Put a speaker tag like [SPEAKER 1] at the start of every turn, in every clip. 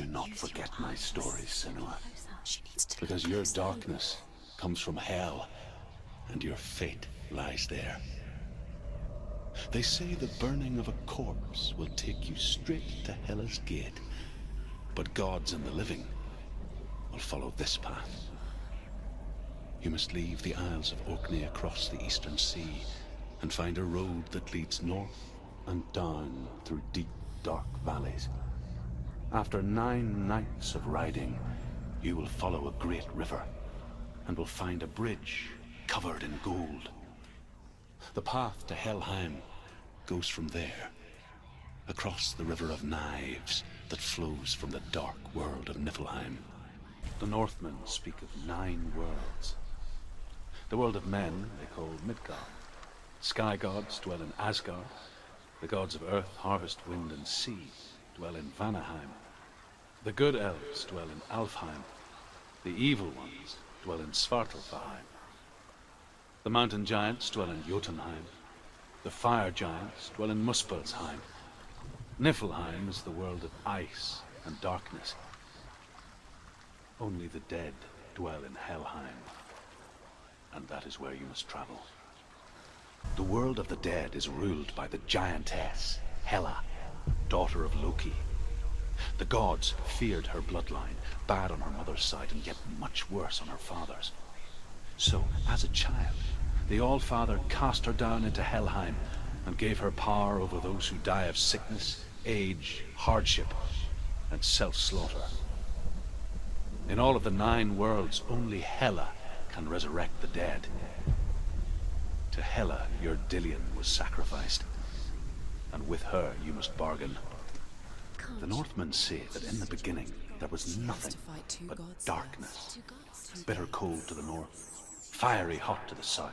[SPEAKER 1] Do not forget my stories, Senua, because your darkness comes from hell, and your fate lies there. They say the burning of a corpse will take you straight to Hela's gate, but gods and the living will follow this path. You must leave the Isles of Orkney across the eastern sea and find a road that leads north and down through deep, dark valleys. After 9 nights of riding, you will follow a great river and will find a bridge covered in gold. The path to Helheim goes from there, across the river of knives that flows from the dark world of Niflheim. The Northmen speak of 9 worlds. The world of men they call Midgard. Sky gods dwell in Asgard. The gods of earth, harvest, wind, and sea dwell in Vanaheim. The good elves dwell in Alfheim. The evil ones dwell in Svartalfheim. The mountain giants dwell in Jotunheim. The fire giants dwell in Muspelheim. Niflheim is the world of ice and darkness. Only the dead dwell in Helheim, and that is where you must travel. The world of the dead is ruled by the giantess, Hela, daughter of Loki. The gods feared her bloodline, bad on her mother's side and yet much worse on her father's. So, as a child, the All-Father cast her down into Helheim and gave her power over those who die of sickness, age, hardship, and self-slaughter. In all of the 9 worlds, only Hela can resurrect the dead. To Hela, your Dillion was sacrificed, and with her you must bargain. The Northmen say that in the beginning there was nothing but darkness, bitter cold to the north, fiery hot to the south.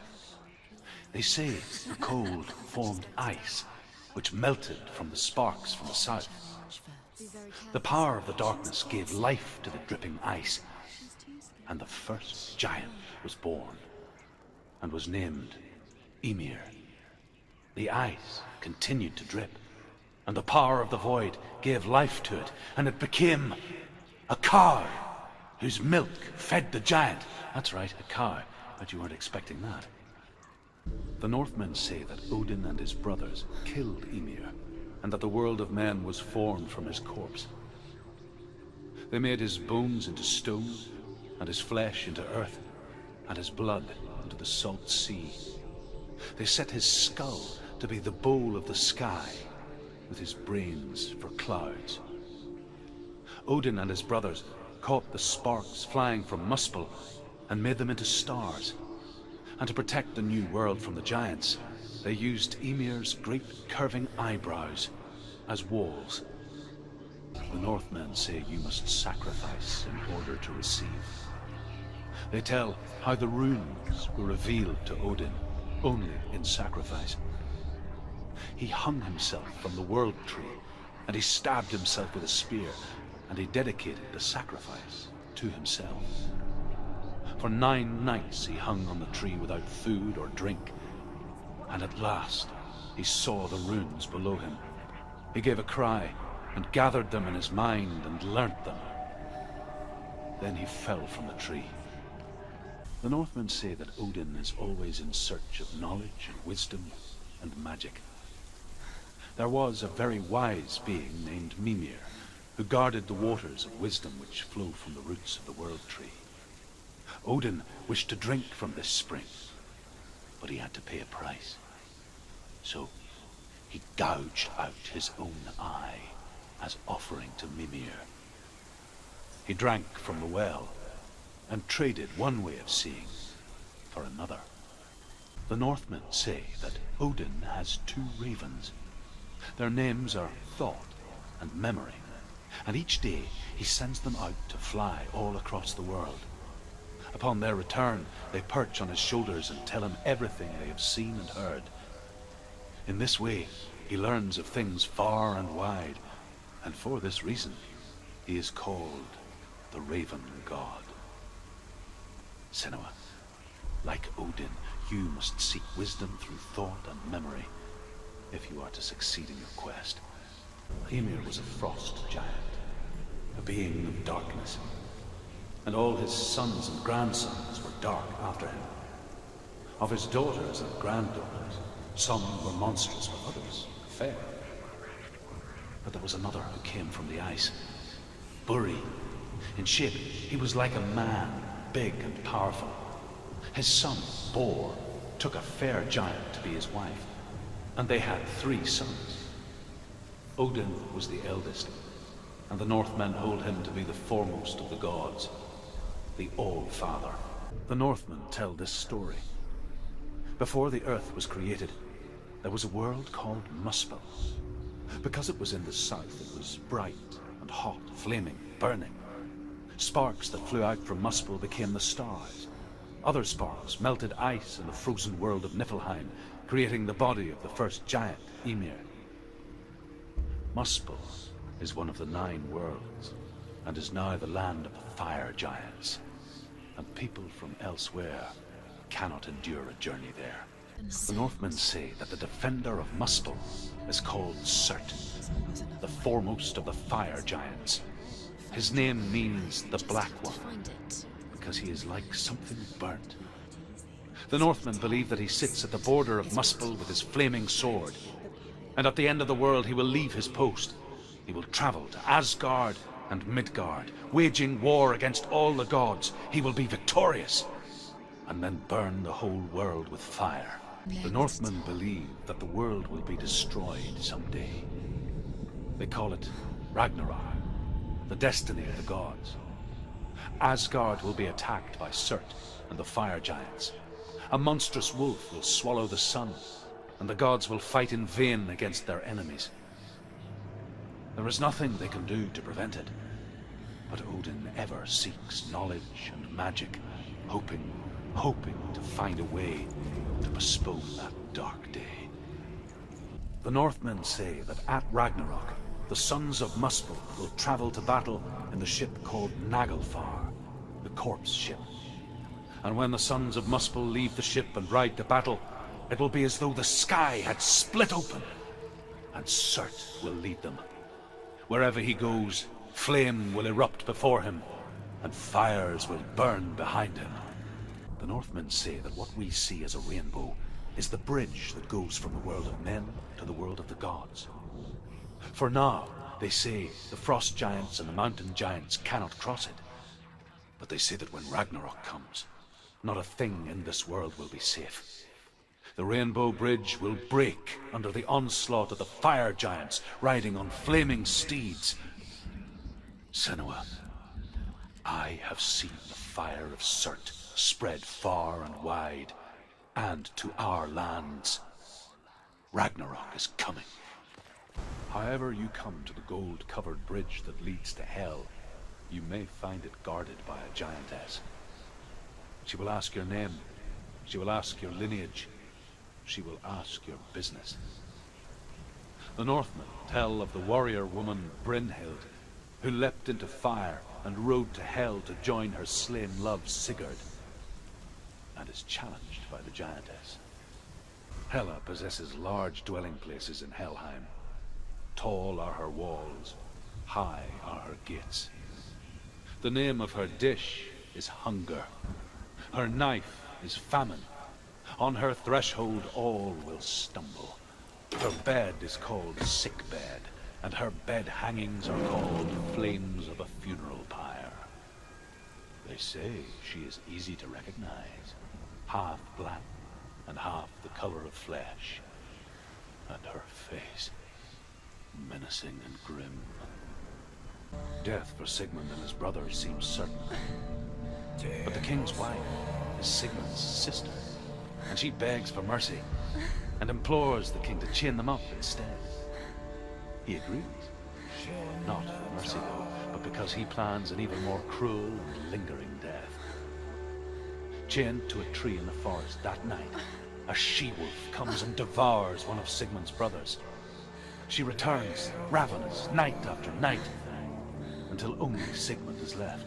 [SPEAKER 1] They say the cold formed ice, which melted from the sparks from the south. The power of the darkness gave life to the dripping ice, and the first giant was born, and was named Ymir. The ice continued to drip, and the power of the void gave life to it, and it became a cow, whose milk fed the giant. That's right, a cow, but you weren't expecting that. The Northmen say that Odin and his brothers killed Ymir, and that the world of men was formed from his corpse. They made his bones into stone, and his flesh into earth, and his blood into the salt sea. They set his skull to be the bowl of the sky, with his brains for clouds. Odin and his brothers caught the sparks flying from Muspel and made them into stars. And to protect the new world from the giants, they used Ymir's great curving eyebrows as walls. The Northmen say you must sacrifice in order to receive. They tell how the runes were revealed to Odin only in sacrifice. He hung himself from the world tree, and he stabbed himself with a spear, and he dedicated the sacrifice to himself. For 9 nights he hung on the tree without food or drink, and at last he saw the runes below him. He gave a cry, and gathered them in his mind and learnt them. Then he fell from the tree. The Northmen say that Odin is always in search of knowledge and wisdom and magic. There was a very wise being named Mimir, who guarded the waters of wisdom which flow from the roots of the world tree. Odin wished to drink from this spring, but he had to pay a price. So he gouged out his own eye as offering to Mimir. He drank from the well and traded one way of seeing for another. The Northmen say that Odin has 2 ravens. Their names are Thought and Memory, and each day he sends them out to fly all across the world. Upon their return, they perch on his shoulders and tell him everything they have seen and heard. In this way, he learns of things far and wide, and for this reason, he is called the Raven God. Senua, like Odin, you must seek wisdom through thought and memory, if you are to succeed in your quest. Ymir was a frost giant, a being of darkness. And all his sons and grandsons were dark after him. Of his daughters and granddaughters, some were monstrous, but others fair. But there was another who came from the ice. Buri. In shape, he was like a man, big and powerful. His son, Bor, took a fair giant to be his wife, and they had 3 sons. Odin was the eldest, and the Northmen hold him to be the foremost of the gods, the All-Father. The Northmen tell this story. Before the earth was created, there was a world called Muspel. Because it was in the south, it was bright and hot, flaming, burning. Sparks that flew out from Muspel became the stars. Other sparks melted ice in the frozen world of Niflheim, creating the body of the first giant, Ymir. Muspel is one of the 9 worlds, and is now the land of the fire giants. And people from elsewhere cannot endure a journey there. The Northmen say that the defender of Muspel is called Surt, the foremost of the fire giants. His name means the Black One, because he is like something burnt. The Northmen believe that he sits at the border of Muspel with his flaming sword, and at the end of the world he will leave his post. He will travel to Asgard and Midgard, waging war against all the gods. He will be victorious, and then burn the whole world with fire. The Northmen believe that the world will be destroyed someday. They call it Ragnarok, the destiny of the gods. Asgard will be attacked by Surt and the fire giants. A monstrous wolf will swallow the sun, and the gods will fight in vain against their enemies. There is nothing they can do to prevent it, but Odin ever seeks knowledge and magic, hoping to find a way to postpone that dark day. The Northmen say that at Ragnarok, the sons of Muspel will travel to battle in the ship called Naglfar, the corpse ship. And when the sons of Muspel leave the ship and ride to battle, it will be as though the sky had split open, and Surt will lead them. Wherever he goes, flame will erupt before him, and fires will burn behind him. The Northmen say that what we see as a rainbow is the bridge that goes from the world of men to the world of the gods. For now, they say, the frost giants and the mountain giants cannot cross it. But they say that when Ragnarok comes, not a thing in this world will be safe. The rainbow bridge will break under the onslaught of the fire giants riding on flaming steeds. Senua, I have seen the fire of Surt spread far and wide, and to our lands. Ragnarok is coming. However you come to the gold-covered bridge that leads to Hell, you may find it guarded by a giantess. She will ask your name, she will ask your lineage, she will ask your business. The Northmen tell of the warrior woman Brynhild, who leapt into fire and rode to Hell to join her slain love Sigurd, and is challenged by the giantess. Hela possesses large dwelling places in Helheim. Tall are her walls, high are her gates. The name of her dish is hunger. Her knife is famine. On her threshold all will stumble. Her bed is called sick bed, and her bed hangings are called flames of a funeral pyre. They say she is easy to recognize, half black and half the color of flesh, and her face menacing and grim. Death for Sigmund and his brothers seems certain, but the king's wife is Sigmund's sister, and she begs for mercy and implores the king to chain them up instead. He agrees, not for mercy though, but because he plans an even more cruel and lingering death. Chained to a tree in the forest that night, a she-wolf comes and devours one of Sigmund's brothers. She returns, ravenous, night after night, until only Sigmund is left.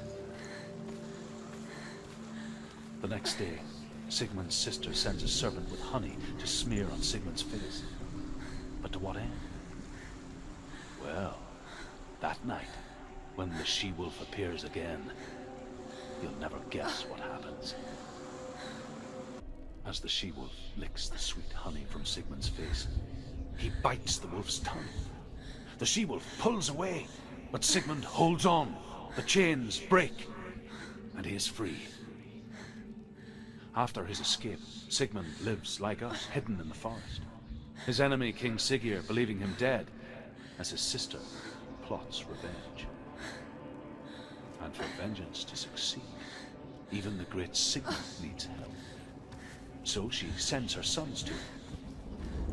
[SPEAKER 1] The next day, Sigmund's sister sends a servant with honey to smear on Sigmund's face. But to what end? Well, that night, when the she-wolf appears again, you'll never guess what happens. As the she-wolf licks the sweet honey from Sigmund's face, he bites the wolf's tongue. The she-wolf pulls away, but Sigmund holds on. The chains break, and he is free. After his escape, Sigmund lives like us, hidden in the forest. His enemy, King Siggeir, believing him dead, as his sister plots revenge. And for vengeance to succeed, even the great Sigmund needs help. So she sends her sons to him.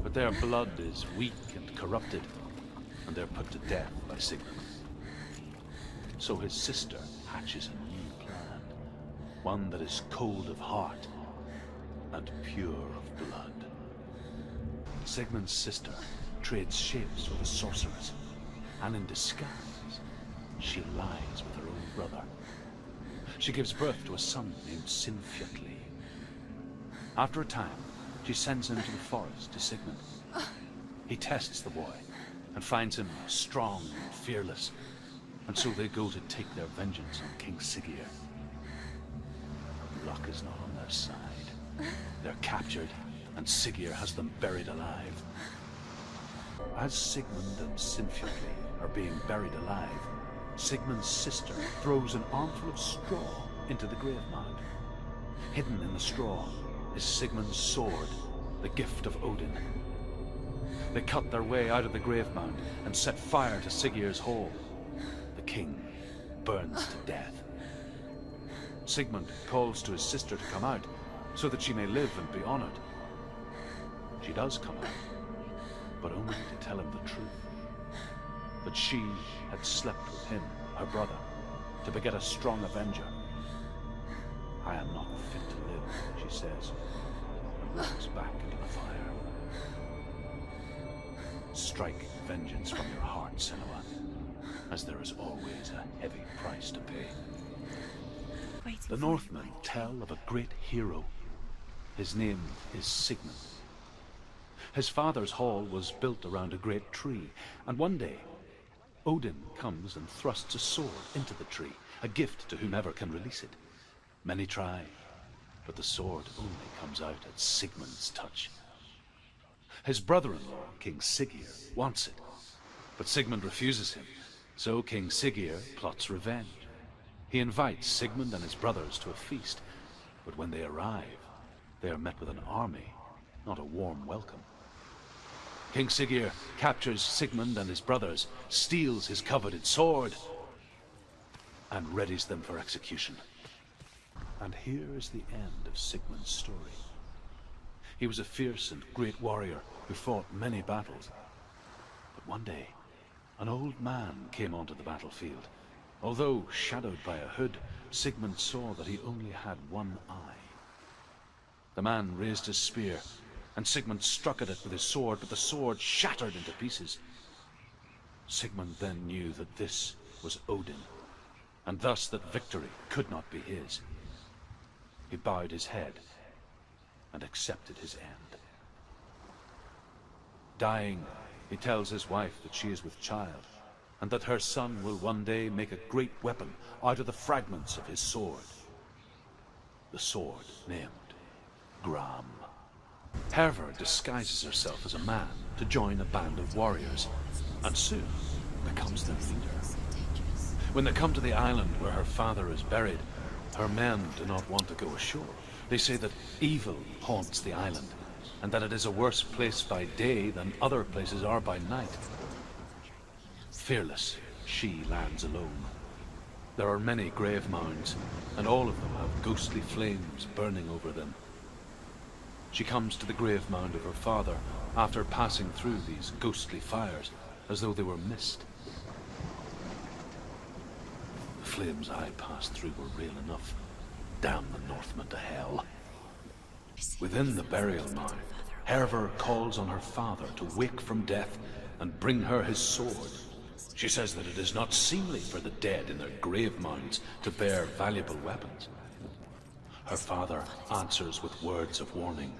[SPEAKER 1] But their blood is weak and corrupted, and they're put to death by Sigmund. So his sister hatches a new plan, one that is cold of heart and pure of blood. Sigmund's sister trades shapes with a sorceress, and in disguise, she lies with her own brother. She gives birth to a son named Sinfjotli. After a time, she sends him to the forest to Sigmund. He tests the boy and finds him strong and fearless, and so they go to take their vengeance on King Siggeir. Luck is not on their side. They're captured, and Siggeir has them buried alive. As Sigmund and Sinfjotli are being buried alive, Sigmund's sister throws an armful of straw into the grave mound. Hidden in the straw is Sigmund's sword, the gift of Odin. They cut their way out of the grave mound and set fire to Siggeir's hall. The king burns to death. Sigmund calls to his sister to come out so that she may live and be honored. She does come out, but only to tell him the truth. That she had slept with him, her brother, to beget a strong avenger. I am not fit to live, she says, and walks back into the fire. Strike vengeance from your heart, Senua, as there is always a heavy price to pay. The Northmen tell of a great hero. His name is Sigmund. His father's hall was built around a great tree, and one day, Odin comes and thrusts a sword into the tree, a gift to whomever can release it. Many try, but the sword only comes out at Sigmund's touch. His brother-in-law, King Siggeir, wants it, but Sigmund refuses him, so King Siggeir plots revenge. He invites Sigmund and his brothers to a feast, but when they arrive, they are met with an army, not a warm welcome. King Siggeir captures Sigmund and his brothers, steals his coveted sword, and readies them for execution. And here is the end of Sigmund's story. He was a fierce and great warrior who fought many battles. But one day, an old man came onto the battlefield. Although shadowed by a hood, Sigmund saw that he only had one eye. The man raised his spear, and Sigmund struck at it with his sword, but the sword shattered into pieces. Sigmund then knew that this was Odin, and thus that victory could not be his. He bowed his head and accepted his end. Dying, he tells his wife that she is with child, and that her son will one day make a great weapon out of the fragments of his sword. The sword named Gram. Hervor disguises herself as a man to join a band of warriors, and soon becomes their leader. When they come to the island where her father is buried, her men do not want to go ashore. They say that evil haunts the island, and that it is a worse place by day than other places are by night. Fearless, she lands alone. There are many grave mounds, and all of them have ghostly flames burning over them. She comes to the grave mound of her father after passing through these ghostly fires, as though they were mist. The flames I passed through were real enough. Damn the Northmen to hell. Within the burial mound, Hervor calls on her father to wake from death and bring her his sword. She says that it is not seemly for the dead in their grave mounds to bear valuable weapons. Her father answers with words of warning.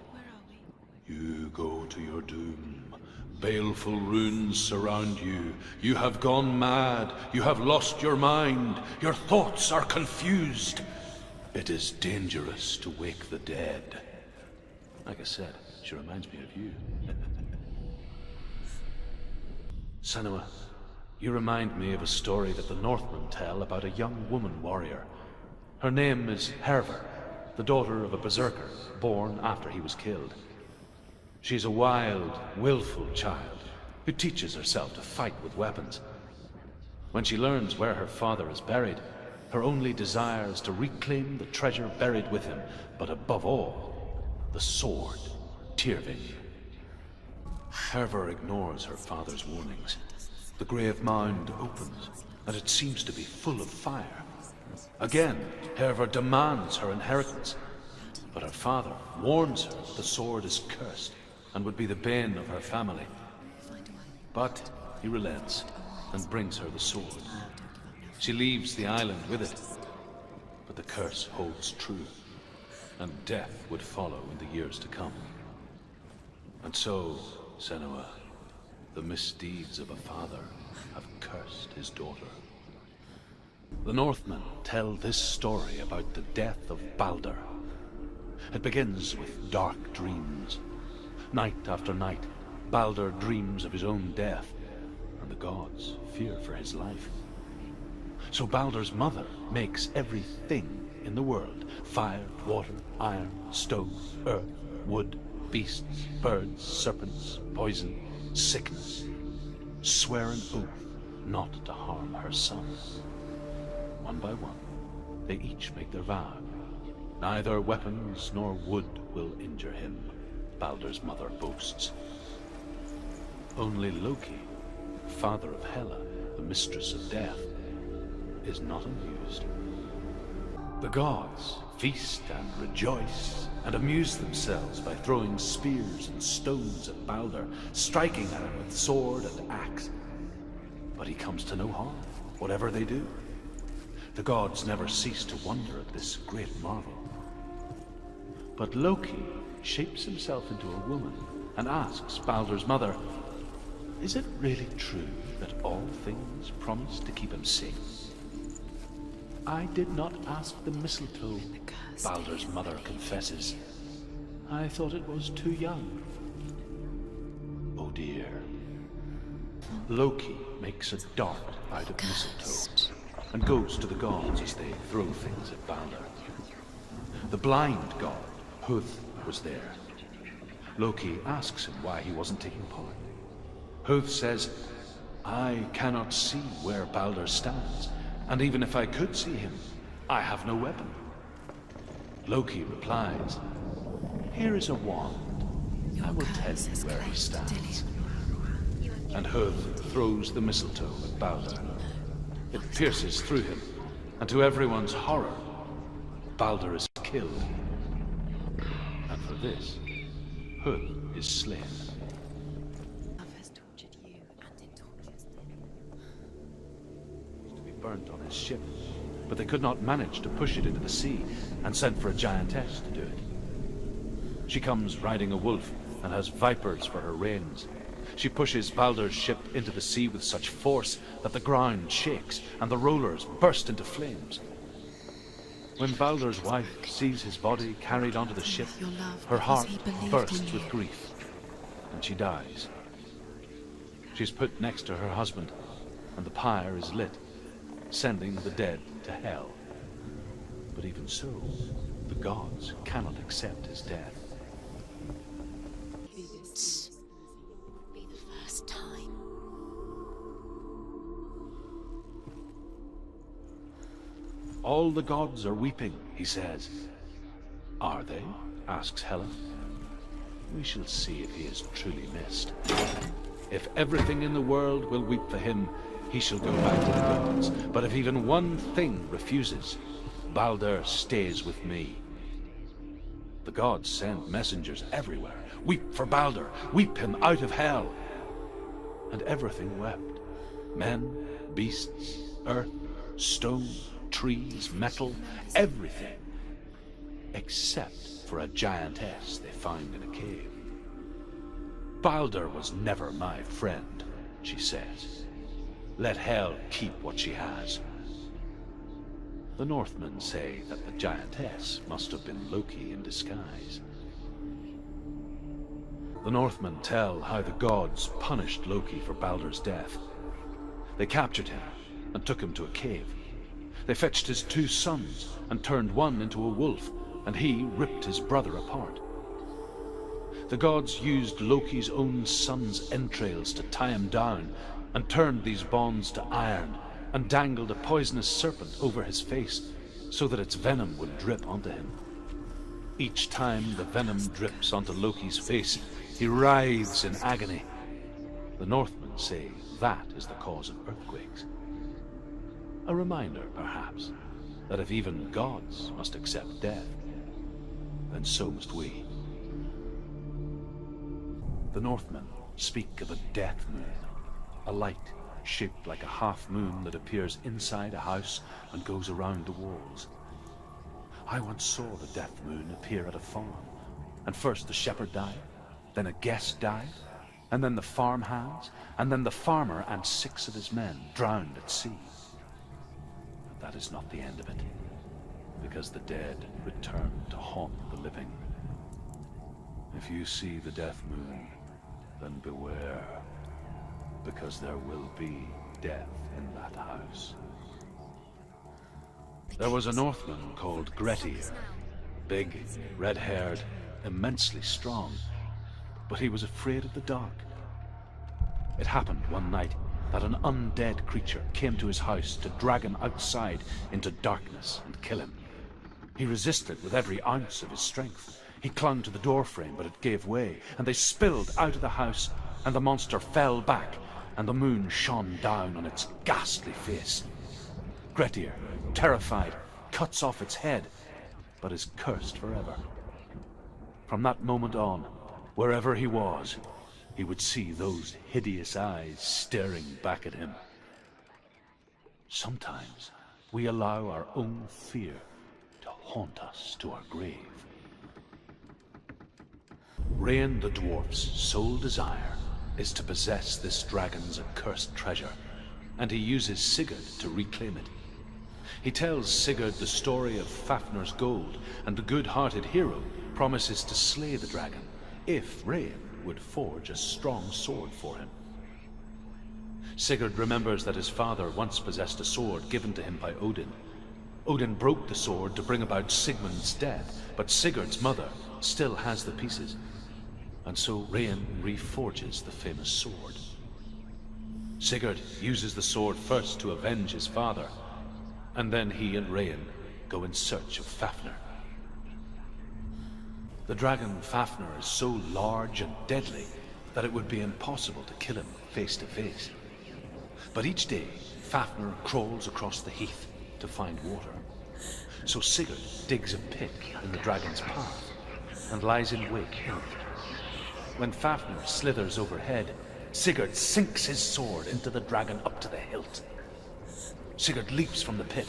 [SPEAKER 1] You go to your doom, Baleful runes surround you. You have gone mad. You have lost your mind. Your thoughts are confused. It is dangerous to wake the dead. Like I said, she reminds me of you. Senua, you remind me of a story that the Northmen tell about a young woman warrior. Her name is Herver, the daughter of a berserker born after he was killed. She's a wild, willful child who teaches herself to fight with weapons. When she learns where her father is buried, her only desire is to reclaim the treasure buried with him, but above all, the sword, Tyrving. Herver ignores her father's warnings. The grave mound opens, and it seems to be full of fire. Again, Herver demands her inheritance, but her father warns her the sword is cursed and would be the bane of her family. But he relents and brings her the sword. She leaves the island with it, but the curse holds true, and death would follow in the years to come. And so, Senua, the misdeeds of a father have cursed his daughter. The Northmen tell this story about the death of Balder. It begins with dark dreams. Night after night, Balder dreams of his own death, and the gods fear for his life. So Balder's mother makes everything in the world, fire, water, iron, stone, earth, wood, beasts, birds, serpents, poison, sickness, swear an oath not to harm her son. One by one, they each make their vow. Neither weapons nor wood will injure him, Balder's mother boasts. Only Loki, father of Hela, the mistress of death, is not amused. The gods feast and rejoice and amuse themselves by throwing spears and stones at Balder, striking at him with sword and axe. But he comes to no harm, whatever they do. The gods never cease to wonder at this great marvel. But Loki shapes himself into a woman and asks Balder's mother, "Is it really true that all things promise to keep him safe?" "I did not ask the mistletoe," Balder's mother confesses. "I thought it was too young." Oh dear. Loki makes a dart out of mistletoe and goes to the gods as they throw things at Balder. The blind god, Huth, was there. Loki asks him why he wasn't taking part. Huth says, "I cannot see where Balder stands, and even if I could see him, I have no weapon." Loki replies, "Here is a wand. I will tell you where he stands." And Huth throws the mistletoe at Balder. It pierces through him, and to everyone's horror, Balder is killed. And for this, Huth is slain. To be burnt on his ship, but they could not manage to push it into the sea, and sent for a giantess to do it. She comes riding a wolf and has vipers for her reins. She pushes Balder's ship into the sea with such force that the ground shakes and the rollers burst into flames. When Balder's wife sees his body carried onto the ship, her heart bursts with grief, and she dies. She's put next to her husband, and the pyre is lit, sending the dead to hell. But even so, the gods cannot accept his death.
[SPEAKER 2] Be the first time.
[SPEAKER 1] All the gods are weeping, he says. "Are they?" asks Hela. "We shall see if he is truly missed. If everything in the world will weep for him, he shall go back to the gods. But if even one thing refuses, Balder stays with me." The gods send messengers everywhere. "Weep for Balder! Weep him out of hell!" And everything wept. Men, beasts, earth, stone, trees, metal, everything. Except for a giantess they found in a cave. "Balder was never my friend," she says. "Let Hel keep what she has." The Northmen say that the giantess must have been Loki in disguise. The Northmen tell how the gods punished Loki for Balder's death. They captured him and took him to a cave. They fetched his 2 sons and turned one into a wolf, and he ripped his brother apart. The gods used Loki's own son's entrails to tie him down, and turned these bonds to iron, and dangled a poisonous serpent over his face so that its venom would drip onto him. Each time the venom drips onto Loki's face, he writhes in agony. The Northmen say that is the cause of earthquakes. A reminder, perhaps, that if even gods must accept death, then so must we. The Northmen speak of a death moon, a light shaped like a half moon that appears inside a house and goes around the walls. I once saw the death moon appear at a farm, and first the shepherd died, then a guest died, and then the farmhands, and then the farmer and 6 of his men drowned at sea. But that is not the end of it, because the dead return to haunt the living. If you see the death moon, then beware, because there will be death in that house. There was a Northman called Grettir, big, red-haired, immensely strong, but he was afraid of the dark. It happened one night that an undead creature came to his house to drag him outside into darkness and kill him. He resisted with every ounce of his strength. He clung to the doorframe, but it gave way, and they spilled out of the house, and the monster fell back, and the moon shone down on its ghastly face. Grettir, terrified, cuts off its head, but is cursed forever. From that moment on, wherever he was, he would see those hideous eyes staring back at him. Sometimes we allow our own fear to haunt us to our grave. Rain the dwarf's sole desire is to possess this dragon's accursed treasure, and he uses Sigurd to reclaim it. He tells Sigurd the story of Fafnir's gold, and the good-hearted hero promises to slay the dragon if Rain would forge a strong sword for him. Sigurd remembers that his father once possessed a sword given to him by Odin. Odin broke the sword to bring about Sigmund's death, but Sigurd's mother still has the pieces, and so Rain reforges the famous sword. Sigurd uses the sword first to avenge his father, and then he and Rain go in search of Fafnir. The dragon Fafnir is so large and deadly that it would be impossible to kill him face to face. But each day, Fafnir crawls across the heath to find water. So Sigurd digs a pit in the dragon's path and lies in wait in it. When Fafnir slithers overhead, Sigurd sinks his sword into the dragon up to the hilt. Sigurd leaps from the pit,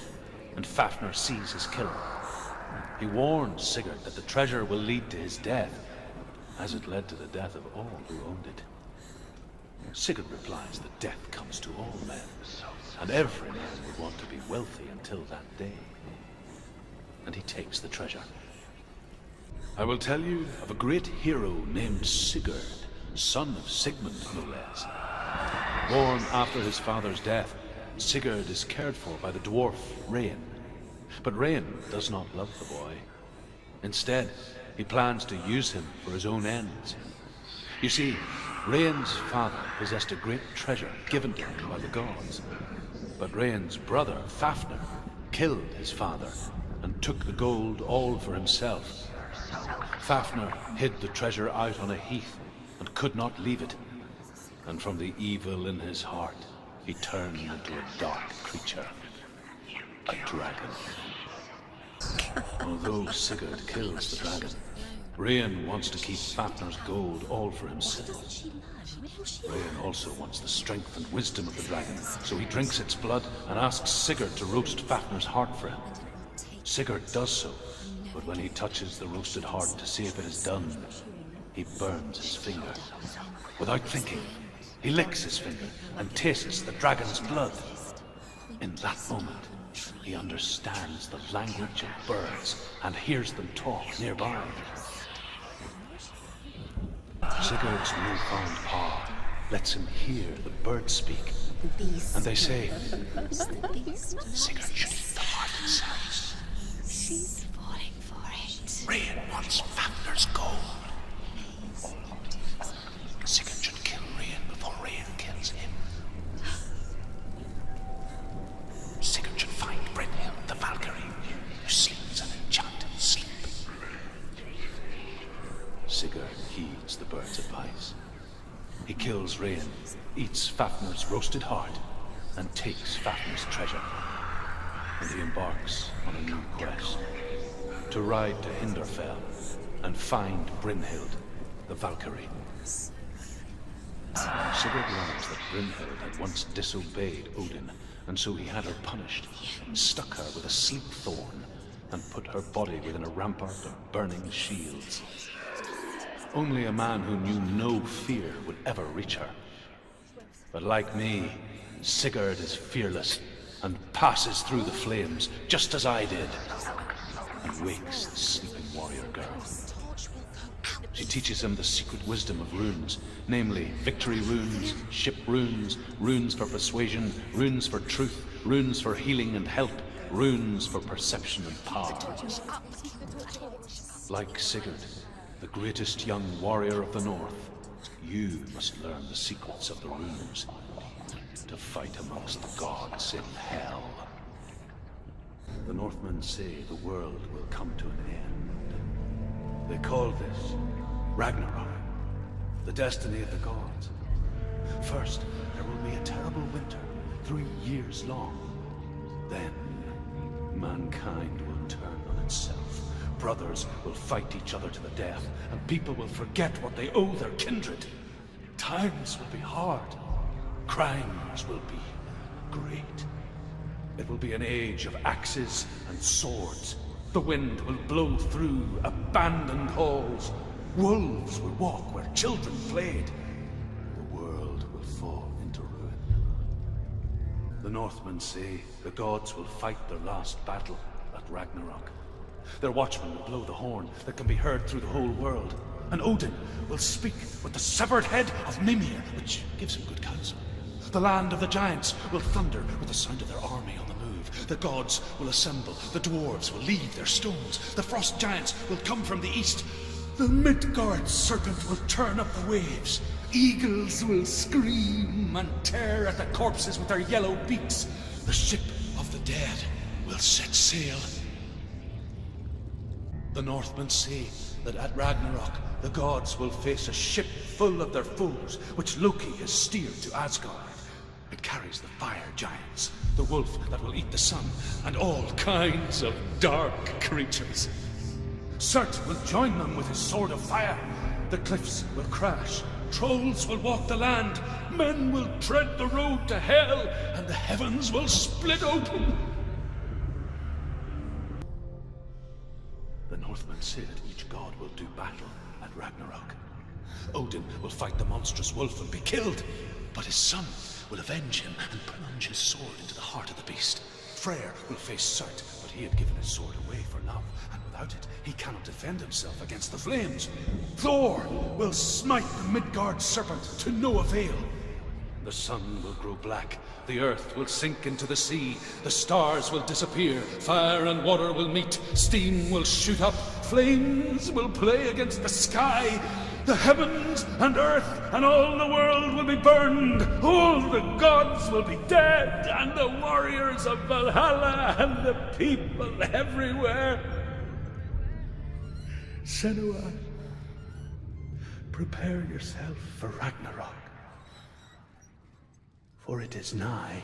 [SPEAKER 1] and Fafnir sees his killer. He warns Sigurd that the treasure will lead to his death, as it led to the death of all who owned it. Sigurd replies that death comes to all men, and every man would want to be wealthy until that day. And he takes the treasure. I will tell you of a great hero named Sigurd, son of Sigmund, no less. Born after his father's death, Sigurd is cared for by the dwarf Rain. But Rain does not love the boy. Instead, he plans to use him for his own ends. You see, Rain's father possessed a great treasure given to him by the gods. But Rain's brother, Fafnir, killed his father and took the gold all for himself. Fafnir hid the treasure out on a heath and could not leave it. And from the evil in his heart, he turned into a dark creature, a dragon. Although Sigurd kills the dragon, Rain wants to keep Fafnir's gold all for himself. Rain also wants the strength and wisdom of the dragon, so he drinks its blood and asks Sigurd to roast Fafnir's heart for him. Sigurd does so, but when he touches the roasted heart to see if it is done, he burns his finger. Without thinking, he licks his finger and tastes the dragon's blood. In that moment, he understands the language of birds and hears them talk nearby. Sigurd's newfound power lets him hear the birds speak, and they say, Sigurd should eat the heart itself.
[SPEAKER 2] She's falling for it.
[SPEAKER 1] Rain wants Fafnir's gold. Sigurd should kill Rain before Rain kills him. Sigurd should find Brynhild the Valkyrie, who sleeps an enchanted sleep. Sigurd heeds the bird's advice. He kills Rain, eats Fafnir's roasted heart, and takes Fafnir's treasure. And he embarks on a new quest, to ride to Hinderfell and find Brynhild the Valkyrie. Sigurd learns that Brynhild had once disobeyed Odin, and so he had her punished, stuck her with a sleep thorn, and put her body within a rampart of burning shields. Only a man who knew no fear would ever reach her. But like me, Sigurd is fearless and passes through the flames, just as I did, and wakes the sleeping warrior girl. She teaches him the secret wisdom of runes, namely victory runes, ship runes, runes for persuasion, runes for truth, runes for healing and help, runes for perception and power. Like Sigurd, the greatest young warrior of the North, you must learn the secrets of the runes to fight amongst the gods in hell. The Northmen say the world will come to an end. They call this Ragnarok, the destiny of the gods. First, there will be a terrible winter, 3 years long. Then, mankind will turn on itself. Brothers will fight each other to the death, and people will forget what they owe their kindred. Times will be hard. Crimes will be great. It will be an age of axes and swords. The wind will blow through abandoned halls. Wolves will walk where children played. The world will fall into ruin. The Northmen say the gods will fight their last battle at Ragnarok. Their watchmen will blow the horn that can be heard through the whole world. And Odin will speak with the severed head of Mimir, which gives him good counsel. The land of the giants will thunder with the sound of their army on the move. The gods will assemble. The dwarves will leave their stones. The frost giants will come from the east. The Midgard serpent will turn up the waves. Eagles will scream and tear at the corpses with their yellow beaks. The ship of the dead will set sail. The Northmen say that at Ragnarok, the gods will face a ship full of their foes, which Loki has steered to Asgard. It carries the fire giants, the wolf that will eat the sun, and all kinds of dark creatures. Surt will join them with his sword of fire. The cliffs will crash, trolls will walk the land, men will tread the road to hell, and the heavens will split open. The Northmen say that each god will do battle at Ragnarok. Odin will fight the monstrous wolf and be killed, but his son will avenge him and plunge his sword into the heart of the beast. Freyr will face Surt, but he had given his sword away for love, and without it, he cannot defend himself against the flames. Thor will smite the Midgard serpent to no avail. The sun will grow black, the earth will sink into the sea, the stars will disappear, fire and water will meet, steam will shoot up, flames will play against the sky, the heavens and earth and all the world will be burned, all the gods will be dead, and the warriors of Valhalla and the people everywhere. Senua, prepare yourself for Ragnarok, for it is nigh.